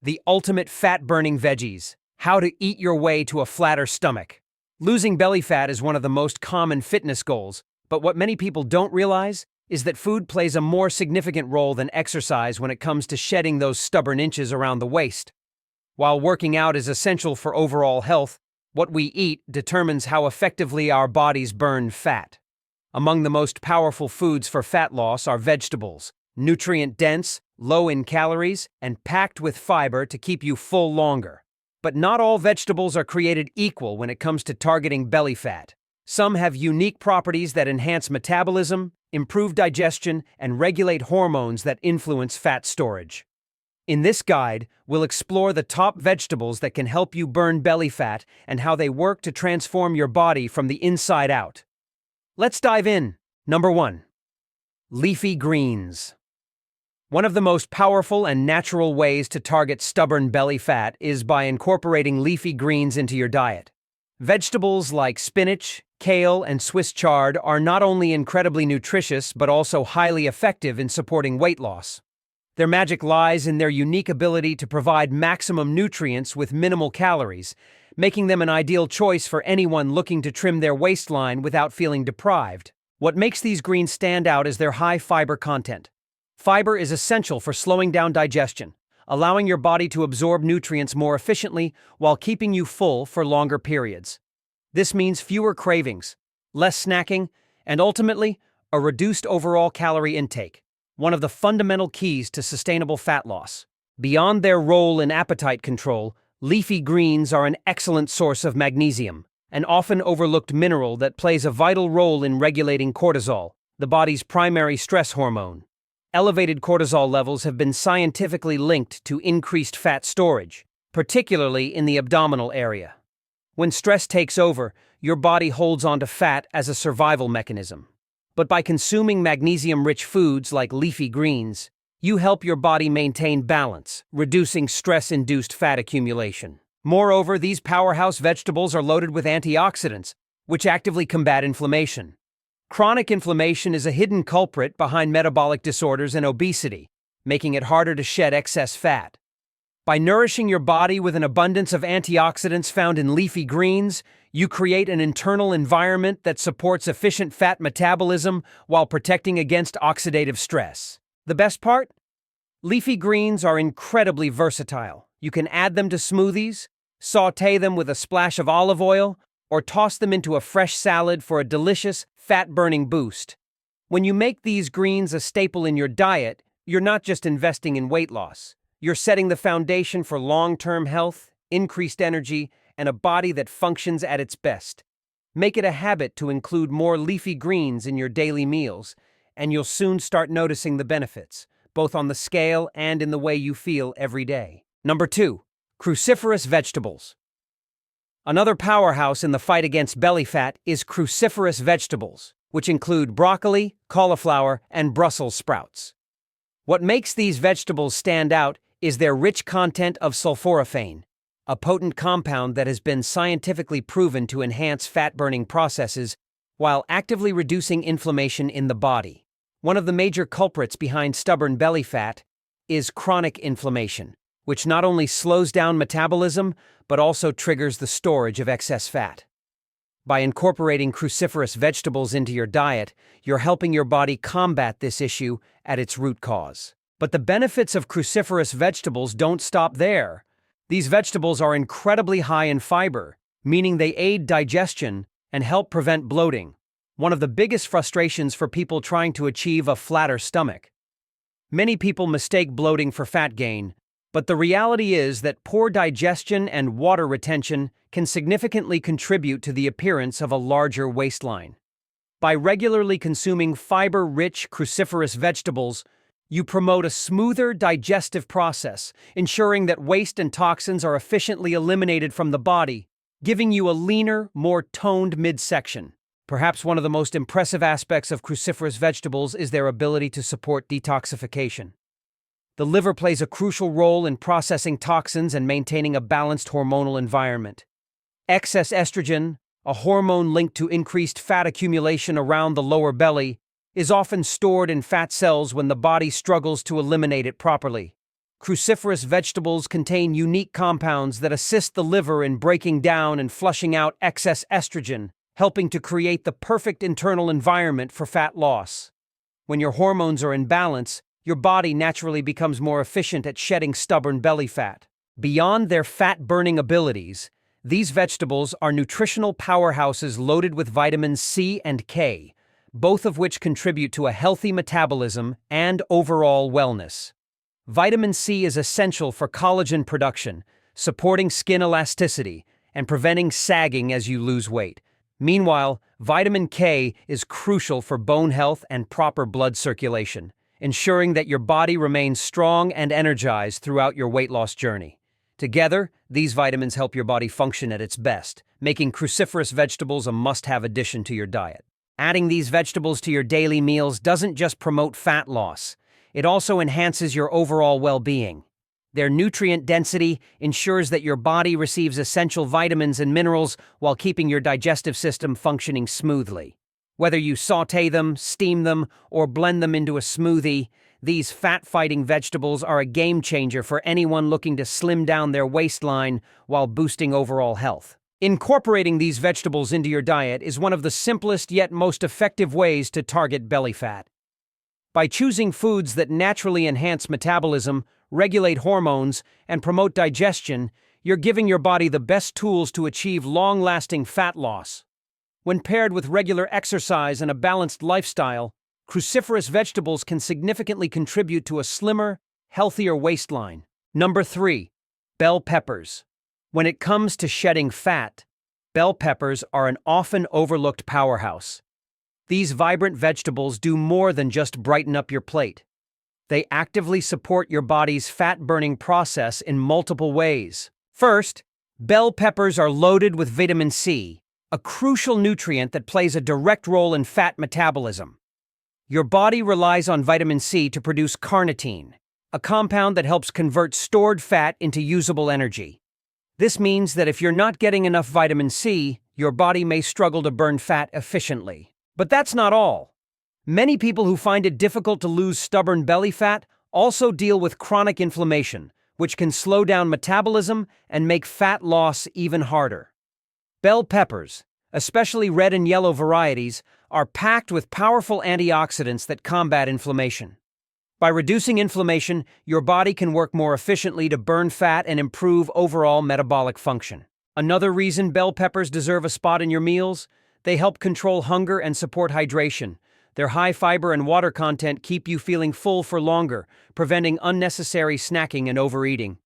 the ultimate fat-burning veggies. How to eat your way to a flatter stomach. Losing belly fat is one of the most common fitness goals, but what many people don't realize is that food plays a more significant role than exercise when it comes to shedding those stubborn inches around the waist. While working out is essential for overall health, what we eat determines how effectively our bodies burn fat. Among the most powerful foods for fat loss are vegetables, nutrient-dense, low in calories, and packed with fiber to keep you full longer. But not all vegetables are created equal when it comes to targeting belly fat. Some have unique properties that enhance metabolism, improve digestion, and regulate hormones that influence fat storage. In this guide, we'll explore the top vegetables that can help you burn belly fat and how they work to transform your body from the inside out. Let's dive in. Number 1. Leafy greens. One of the most powerful and natural ways to target stubborn belly fat is by incorporating leafy greens into your diet. Vegetables like spinach, kale, and Swiss chard are not only incredibly nutritious but also highly effective in supporting weight loss. Their magic lies in their unique ability to provide maximum nutrients with minimal calories, making them an ideal choice for anyone looking to trim their waistline without feeling deprived. What makes these greens stand out is their high fiber content. Fiber is essential for slowing down digestion, allowing your body to absorb nutrients more efficiently while keeping you full for longer periods. This means fewer cravings, less snacking, and ultimately, a reduced overall calorie intake, one of the fundamental keys to sustainable fat loss. Beyond their role in appetite control, leafy greens are an excellent source of magnesium, an often overlooked mineral that plays a vital role in regulating cortisol, the body's primary stress hormone. Elevated cortisol levels have been scientifically linked to increased fat storage, particularly in the abdominal area. When stress takes over, your body holds onto fat as a survival mechanism. But by consuming magnesium-rich foods like leafy greens, you help your body maintain balance, reducing stress-induced fat accumulation. Moreover, these powerhouse vegetables are loaded with antioxidants, which actively combat inflammation. Chronic inflammation is a hidden culprit behind metabolic disorders and obesity, making it harder to shed excess fat. By nourishing your body with an abundance of antioxidants found in leafy greens, you create an internal environment that supports efficient fat metabolism while protecting against oxidative stress. The best part? Leafy greens are incredibly versatile. You can add them to smoothies, sauté them with a splash of olive oil, or toss them into a fresh salad for a delicious, fat-burning boost. When you make these greens a staple in your diet, you're not just investing in weight loss. You're setting the foundation for long-term health, increased energy, and a body that functions at its best. Make it a habit to include more leafy greens in your daily meals, and you'll soon start noticing the benefits, both on the scale and in the way you feel every day. Number 2. Cruciferous vegetables. Another powerhouse in the fight against belly fat is cruciferous vegetables, which include broccoli, cauliflower, and Brussels sprouts. What makes these vegetables stand out is their rich content of sulforaphane, a potent compound that has been scientifically proven to enhance fat-burning processes while actively reducing inflammation in the body. One of the major culprits behind stubborn belly fat is chronic inflammation, which not only slows down metabolism, but also triggers the storage of excess fat. By incorporating cruciferous vegetables into your diet, you're helping your body combat this issue at its root cause. But the benefits of cruciferous vegetables don't stop there. These vegetables are incredibly high in fiber, meaning they aid digestion and help prevent bloating, one of the biggest frustrations for people trying to achieve a flatter stomach. Many people mistake bloating for fat gain, but the reality is that poor digestion and water retention can significantly contribute to the appearance of a larger waistline. By regularly consuming fiber-rich cruciferous vegetables, you promote a smoother digestive process, ensuring that waste and toxins are efficiently eliminated from the body, giving you a leaner, more toned midsection. Perhaps one of the most impressive aspects of cruciferous vegetables is their ability to support detoxification. The liver plays a crucial role in processing toxins and maintaining a balanced hormonal environment. Excess estrogen, a hormone linked to increased fat accumulation around the lower belly, is often stored in fat cells when the body struggles to eliminate it properly. cruciferous vegetables contain unique compounds that assist the liver in breaking down and flushing out excess estrogen, helping to create the perfect internal environment for fat loss. When your hormones are in balance, your body naturally becomes more efficient at shedding stubborn belly fat. Beyond their fat-burning abilities, these vegetables are nutritional powerhouses loaded with vitamins C and K, both of which contribute to a healthy metabolism and overall wellness. Vitamin C is essential for collagen production, supporting skin elasticity and preventing sagging as you lose weight. Meanwhile, vitamin K is crucial for bone health and proper blood circulation, ensuring that your body remains strong and energized throughout your weight loss journey. Together, these vitamins help your body function at its best, making cruciferous vegetables a must-have addition to your diet. Adding these vegetables to your daily meals doesn't just promote fat loss, it also enhances your overall well-being. Their nutrient density ensures that your body receives essential vitamins and minerals while keeping your digestive system functioning smoothly. Whether you sauté them, steam them, or blend them into a smoothie, these fat-fighting vegetables are a game-changer for anyone looking to slim down their waistline while boosting overall health. Incorporating these vegetables into your diet is one of the simplest yet most effective ways to target belly fat. By choosing foods that naturally enhance metabolism, regulate hormones, and promote digestion, you're giving your body the best tools to achieve long-lasting fat loss. When paired with regular exercise and a balanced lifestyle, cruciferous vegetables can significantly contribute to a slimmer, healthier waistline. Number 3. Bell peppers. When it comes to shedding fat, bell peppers are an often overlooked powerhouse. These vibrant vegetables do more than just brighten up your plate. They actively support your body's fat-burning process in multiple ways. First, bell peppers are loaded with vitamin C, a crucial nutrient that plays a direct role in fat metabolism. Your body relies on vitamin C to produce carnitine, a compound that helps convert stored fat into usable energy. This means that if you're not getting enough vitamin C, your body may struggle to burn fat efficiently. But that's not all. Many people who find it difficult to lose stubborn belly fat also deal with chronic inflammation, which can slow down metabolism and make fat loss even harder. Bell peppers, especially red and yellow varieties, are packed with powerful antioxidants that combat inflammation. By reducing inflammation, your body can work more efficiently to burn fat and improve overall metabolic function. Another reason bell peppers deserve a spot in your meals: they help control hunger and support hydration. Their high fiber and water content keep you feeling full for longer, preventing unnecessary snacking and overeating.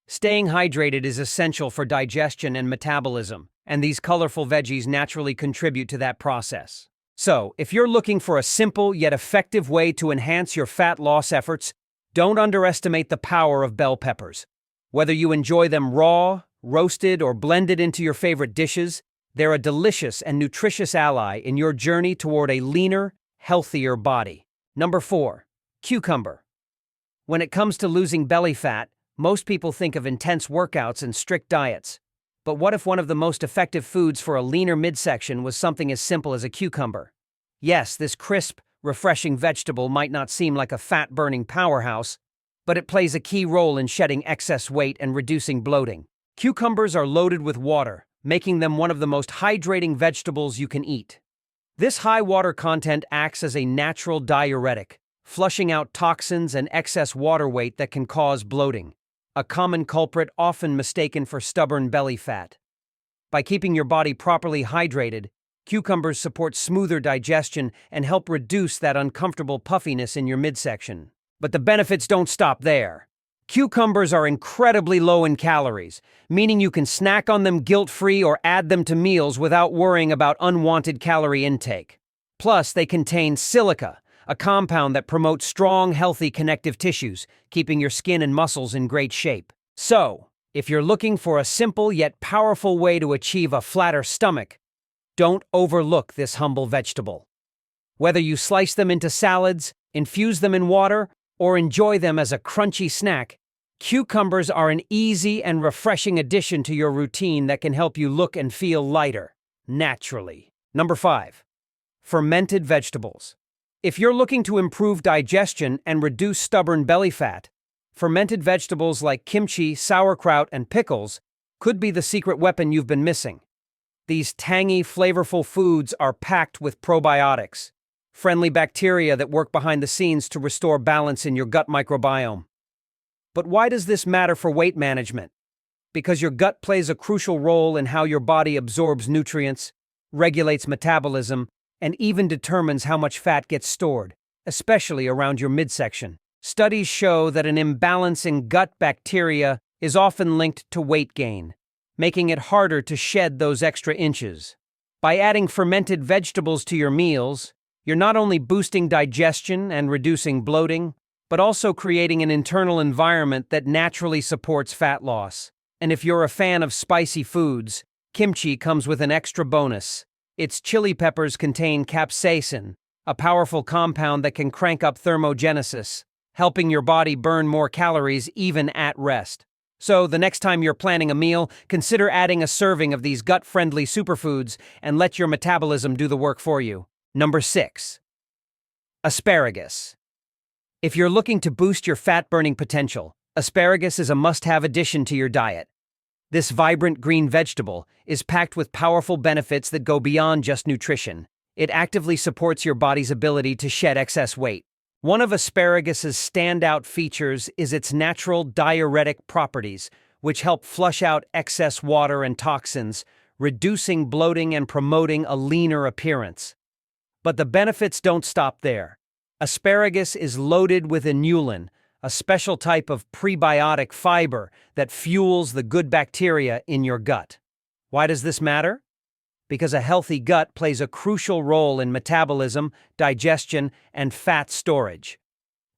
Staying hydrated is essential for digestion and metabolism, and these colorful veggies naturally contribute to that process. So, if you're looking for a simple yet effective way to enhance your fat loss efforts, don't underestimate the power of bell peppers. Whether you enjoy them raw, roasted, or blended into your favorite dishes, they're a delicious and nutritious ally in your journey toward a leaner, healthier body. Number 4. Cucumber. When it comes to losing belly fat, most people think of intense workouts and strict diets. But what if one of the most effective foods for a leaner midsection was something as simple as a cucumber? Yes, this crisp, refreshing vegetable might not seem like a fat-burning powerhouse, but it plays a key role in shedding excess weight and reducing bloating. Cucumbers are loaded with water, making them one of the most hydrating vegetables you can eat. This high water content acts as a natural diuretic, flushing out toxins and excess water weight that can cause bloating, a common culprit often mistaken for stubborn belly fat. By keeping your body properly hydrated, cucumbers support smoother digestion and help reduce that uncomfortable puffiness in your midsection. But the benefits don't stop there. Cucumbers are incredibly low in calories, meaning you can snack on them guilt-free or add them to meals without worrying about unwanted calorie intake. Plus, they contain silica, a compound that promotes strong, healthy connective tissues, keeping your skin and muscles in great shape. So, if you're looking for a simple yet powerful way to achieve a flatter stomach, don't overlook this humble vegetable. Whether you slice them into salads, infuse them in water, or enjoy them as a crunchy snack, cucumbers are an easy and refreshing addition to your routine that can help you look and feel lighter, naturally. Number 5. Fermented vegetables. If you're looking to improve digestion and reduce stubborn belly fat, Fermented vegetables like kimchi, sauerkraut, and pickles could be the secret weapon you've been missing. These tangy, flavorful foods are packed with probiotics, friendly bacteria that work behind the scenes to restore balance in your gut microbiome. But why does this matter for weight management? Because your gut plays a crucial role in how your body absorbs nutrients, regulates metabolism, and even determines how much fat gets stored, especially around your midsection. Studies show that an imbalance in gut bacteria is often linked to weight gain, making it harder to shed those extra inches. By adding fermented vegetables to your meals, you're not only boosting digestion and reducing bloating, but also creating an internal environment that naturally supports fat loss. And if you're a fan of spicy foods, kimchi comes with an extra bonus. Its chili peppers contain capsaicin, a powerful compound that can crank up thermogenesis, helping your body burn more calories even at rest. So, the next time you're planning a meal, consider adding a serving of these gut-friendly superfoods and let your metabolism do the work for you. Number 6. Asparagus. If you're looking to boost your fat-burning potential, asparagus is a must-have addition to your diet. This vibrant green vegetable is packed with powerful benefits that go beyond just nutrition. It actively supports your body's ability to shed excess weight. One of asparagus's standout features is its natural diuretic properties, which help flush out excess water and toxins, reducing bloating and promoting a leaner appearance. But the benefits don't stop there. Asparagus is loaded with inulin, a special type of prebiotic fiber that fuels the good bacteria in your gut. Why does this matter? Because a healthy gut plays a crucial role in metabolism, digestion, and fat storage.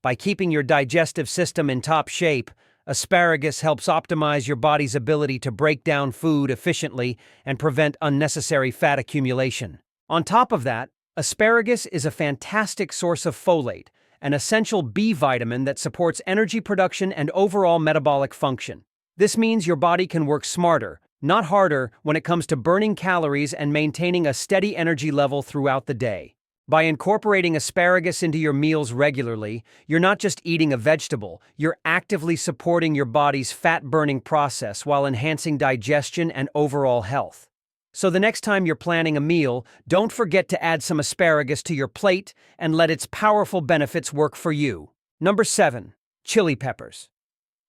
By keeping your digestive system in top shape, asparagus helps optimize your body's ability to break down food efficiently and prevent unnecessary fat accumulation. On top of that, asparagus is a fantastic source of folate, an essential B vitamin that supports energy production and overall metabolic function. This means your body can work smarter, not harder, when it comes to burning calories and maintaining a steady energy level throughout the day. By incorporating asparagus into your meals regularly, you're not just eating a vegetable, you're actively supporting your body's fat-burning process while enhancing digestion and overall health. So the next time you're planning a meal, don't forget to add some asparagus to your plate and let its powerful benefits work for you. Number 7. Chili peppers.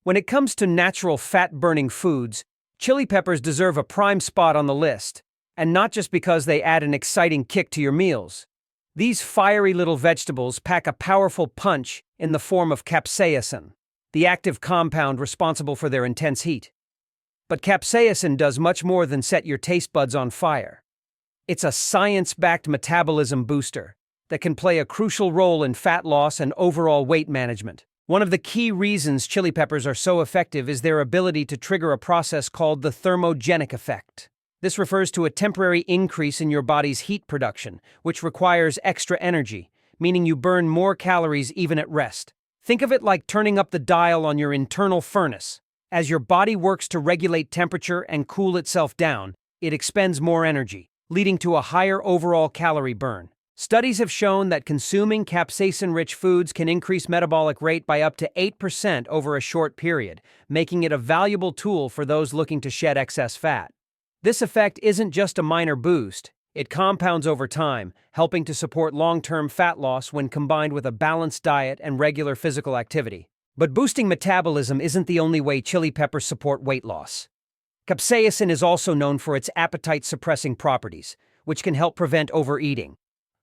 When it comes to natural fat-burning foods, chili peppers deserve a prime spot on the list, and not just because they add an exciting kick to your meals. These fiery little vegetables pack a powerful punch in the form of capsaicin, the active compound responsible for their intense heat. But capsaicin does much more than set your taste buds on fire. It's a science-backed metabolism booster that can play a crucial role in fat loss and overall weight management. One of the key reasons chili peppers are so effective is their ability to trigger a process called the thermogenic effect. This refers to a temporary increase in your body's heat production, which requires extra energy, meaning you burn more calories even at rest. Think of it like turning up the dial on your internal furnace. As your body works to regulate temperature and cool itself down, it expends more energy, leading to a higher overall calorie burn. Studies have shown that consuming capsaicin-rich foods can increase metabolic rate by up to 8% over a short period, making it a valuable tool for those looking to shed excess fat. This effect isn't just a minor boost, it compounds over time, helping to support long-term fat loss when combined with a balanced diet and regular physical activity. But boosting metabolism isn't the only way chili peppers support weight loss. Capsaicin is also known for its appetite-suppressing properties, which can help prevent overeating,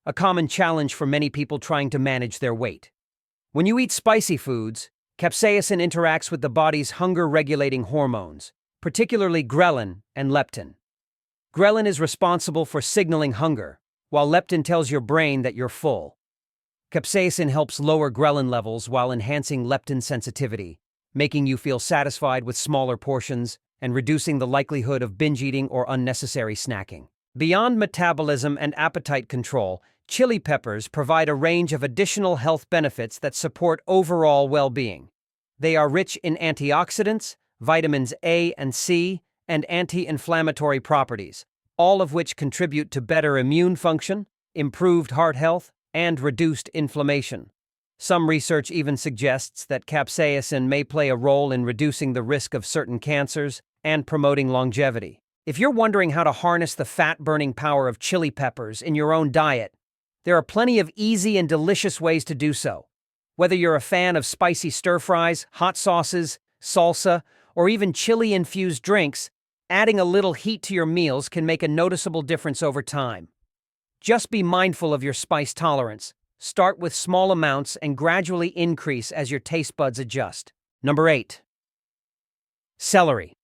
a common challenge for many people trying to manage their weight. When you eat spicy foods, capsaicin interacts with the body's hunger-regulating hormones, particularly ghrelin and leptin. Ghrelin is responsible for signaling hunger, while leptin tells your brain that you're full. Capsaicin helps lower ghrelin levels while enhancing leptin sensitivity, making you feel satisfied with smaller portions and reducing the likelihood of binge eating or unnecessary snacking. Beyond metabolism and appetite control, chili peppers provide a range of additional health benefits that support overall well-being. They are rich in antioxidants, vitamins A and C, and anti-inflammatory properties, all of which contribute to better immune function, improved heart health, and reduced inflammation. Some research even suggests that capsaicin may play a role in reducing the risk of certain cancers and promoting longevity. If you're wondering how to harness the fat-burning power of chili peppers in your own diet, there are plenty of easy and delicious ways to do so. Whether you're a fan of spicy stir-fries, hot sauces, salsa, or even chili-infused drinks, adding a little heat to your meals can make a noticeable difference over time. Just be mindful of your spice tolerance. Start with small amounts and gradually increase as your taste buds adjust. Number 8. Celery.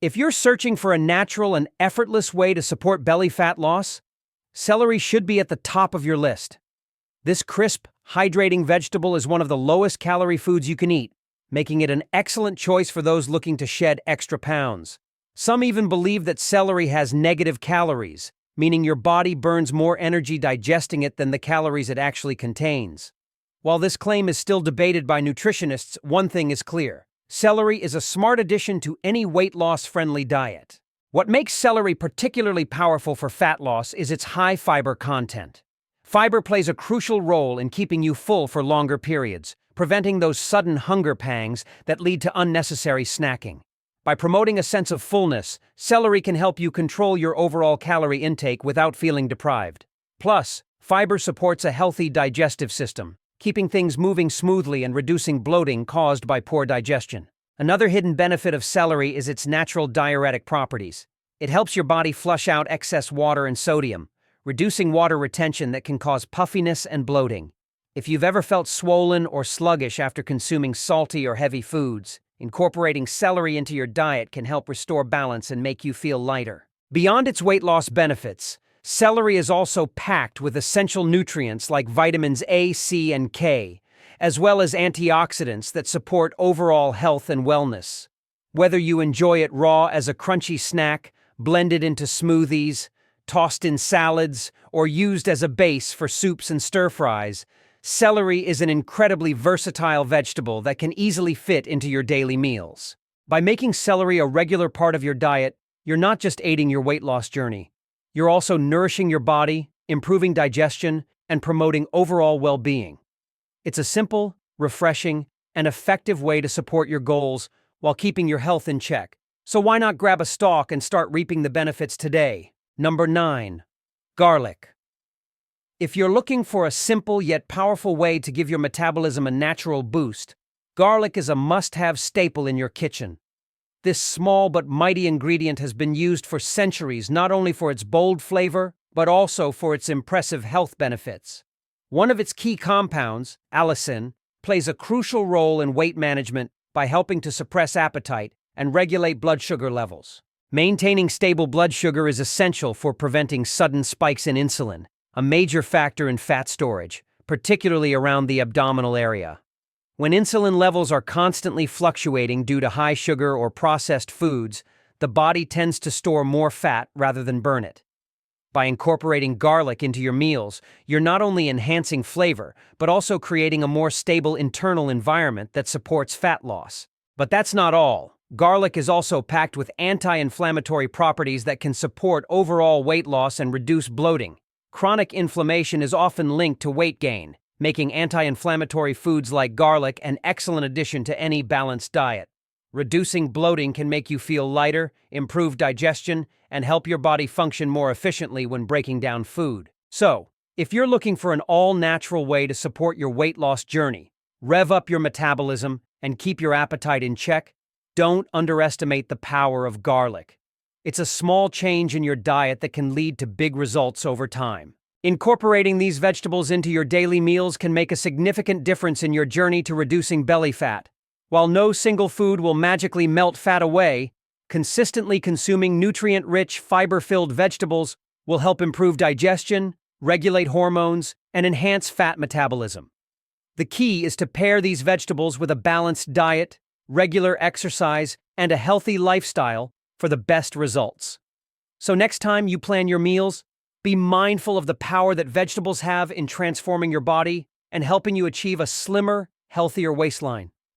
If you're searching for a natural and effortless way to support belly fat loss, celery should be at the top of your list. This crisp, hydrating vegetable is one of the lowest calorie foods you can eat, making it an excellent choice for those looking to shed extra pounds. Some even believe that celery has negative calories, meaning your body burns more energy digesting it than the calories it actually contains. While this claim is still debated by nutritionists, one thing is clear: celery is a smart addition to any weight loss-friendly diet. What makes celery particularly powerful for fat loss is its high fiber content. Fiber plays a crucial role in keeping you full for longer periods, preventing those sudden hunger pangs that lead to unnecessary snacking. By promoting a sense of fullness, celery can help you control your overall calorie intake without feeling deprived. Plus, fiber supports a healthy digestive system, keeping things moving smoothly and reducing bloating caused by poor digestion. Another hidden benefit of celery is its natural diuretic properties. It helps your body flush out excess water and sodium, reducing water retention that can cause puffiness and bloating. If you've ever felt swollen or sluggish after consuming salty or heavy foods, incorporating celery into your diet can help restore balance and make you feel lighter. Beyond its weight loss benefits, celery is also packed with essential nutrients like vitamins A, C, and K, as well as antioxidants that support overall health and wellness. Whether you enjoy it raw as a crunchy snack, blended into smoothies, tossed in salads, or used as a base for soups and stir-fries, celery is an incredibly versatile vegetable that can easily fit into your daily meals. By making celery a regular part of your diet, you're not just aiding your weight loss journey. You're also nourishing your body, improving digestion, and promoting overall well-being. It's a simple, refreshing, and effective way to support your goals while keeping your health in check. So why not grab a stalk and start reaping the benefits today? Number 9. Garlic. If you're looking for a simple yet powerful way to give your metabolism a natural boost, garlic is a must-have staple in your kitchen. This small but mighty ingredient has been used for centuries not only for its bold flavor, but also for its impressive health benefits. One of its key compounds, allicin, plays a crucial role in weight management by helping to suppress appetite and regulate blood sugar levels. Maintaining stable blood sugar is essential for preventing sudden spikes in insulin, a major factor in fat storage, particularly around the abdominal area. When insulin levels are constantly fluctuating due to high sugar or processed foods, the body tends to store more fat rather than burn it. By incorporating garlic into your meals, you're not only enhancing flavor, but also creating a more stable internal environment that supports fat loss. But that's not all. Garlic is also packed with anti-inflammatory properties that can support overall weight loss and reduce bloating. Chronic inflammation is often linked to weight gain, making anti-inflammatory foods like garlic an excellent addition to any balanced diet. Reducing bloating can make you feel lighter, improve digestion, and help your body function more efficiently when breaking down food. So, if you're looking for an all-natural way to support your weight loss journey, rev up your metabolism, and keep your appetite in check, don't underestimate the power of garlic. It's a small change in your diet that can lead to big results over time. Incorporating these vegetables into your daily meals can make a significant difference in your journey to reducing belly fat. While no single food will magically melt fat away, consistently consuming nutrient-rich, fiber-filled vegetables will help improve digestion, regulate hormones, and enhance fat metabolism. The key is to pair these vegetables with a balanced diet, regular exercise, and a healthy lifestyle for the best results. So next time you plan your meals, be mindful of the power that vegetables have in transforming your body and helping you achieve a slimmer, healthier waistline.